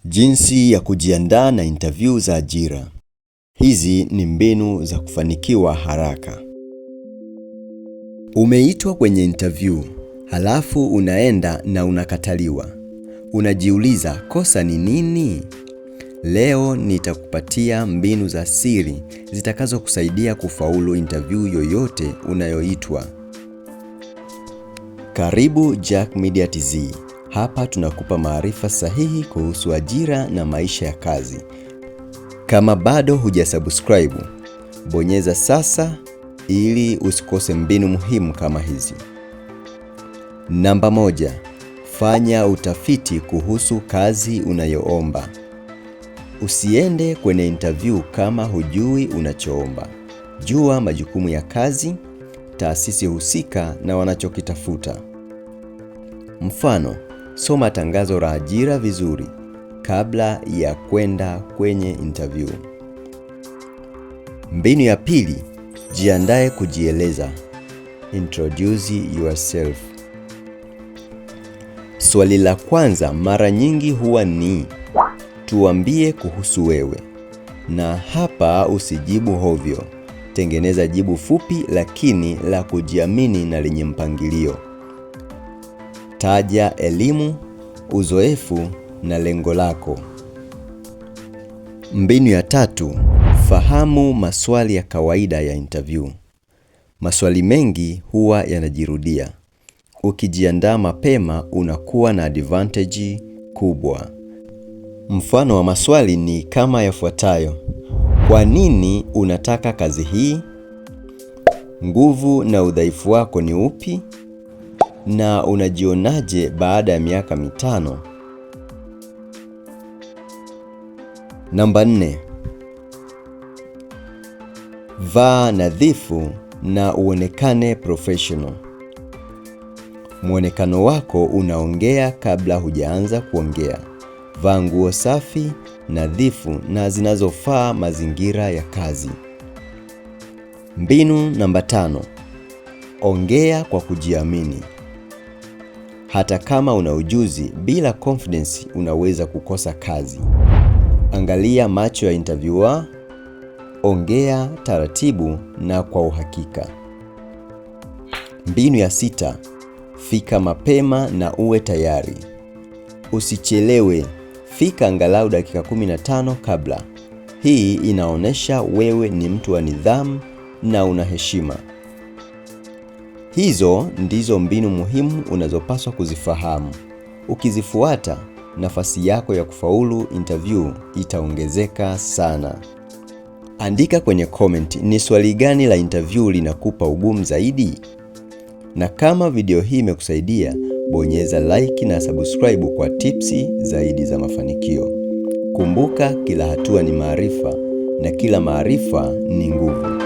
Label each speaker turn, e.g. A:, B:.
A: Jinsi ya kujiandaa na interview za ajira. Hizi ni mbinu za kufanikiwa haraka. Umeitwa kwenye interview, halafu unaenda na unakataliwa. Unajiuliza kosa ni nini? Leo nitakupatia mbinu za siri zitakazo kusaidia kufaulu interview yoyote unayoitwa. Karibu Jack Media TZ. Hapa tunakupa maarifa sahihi kuhusu ajira na maisha ya kazi. Kama bado hujasubscribe, bonyeza sasa ili usikose mbinu muhimu kama hizi. Namba 1, fanya utafiti kuhusu kazi unayoomba. Usiende kwenye interview kama hujui unachoomba. Jua majukumu ya kazi, taasisi husika na wanachokitafuta. Mfano, soma tangazo la ajira vizuri kabla ya kwenda kwenye interview. Mbinu ya pili, jiandae kujieleza. Introduce yourself. Swali la kwanza mara nyingi huwa ni tuambie kuhusu wewe. Na hapa usijibu hovyo. Tengeneza jibu fupi lakini la kujiamini na lenye mpangilio. Taja elimu, uzoefu na lengo lako. Mbinu ya tatu, fahamu maswali ya kawaida ya interview. Maswali mengi huwa yanajirudia. Ukijiandaa mapema unakuwa na advantage kubwa. Mfano wa maswali ni kama yafuatayo. Kwa nini unataka kazi hii? Nguvu na udhaifu wako ni upi? Na unajionaje baada ya miaka 5? Namba 4. Vaa nadhifu na uonekane professional. Muonekano wako unaongea kabla hujaanza kuongea. Vaa nguo safi, nadhifu na zinazofaa mazingira ya kazi. Mbinu namba 5. Ongea kwa kujiamini. Hata kama una ujuzi, bila confidence unaweza kukosa kazi. Angalia macho ya interviewer, ongea taratibu na kwa uhakika. Mbinu ya 6, fika mapema na uwe tayari. Usichelewe, fika angalau dakika 15 kabla. Hii inaonesha wewe ni mtu wa nidhamu na una heshima. Hizo ndizo mbinu muhimu unazopaswa kuzifahamu. Ukizifuata, nafasi yako ya kufaulu interview itaongezeka sana. Andika kwenye comment ni swali gani la interview linakupa ugumu zaidi? Na kama video hii imekusaidia, bonyeza like na subscribe kwa tipsi zaidi za mafanikio. Kumbuka, kila hatua ni maarifa na kila maarifa ni nguvu.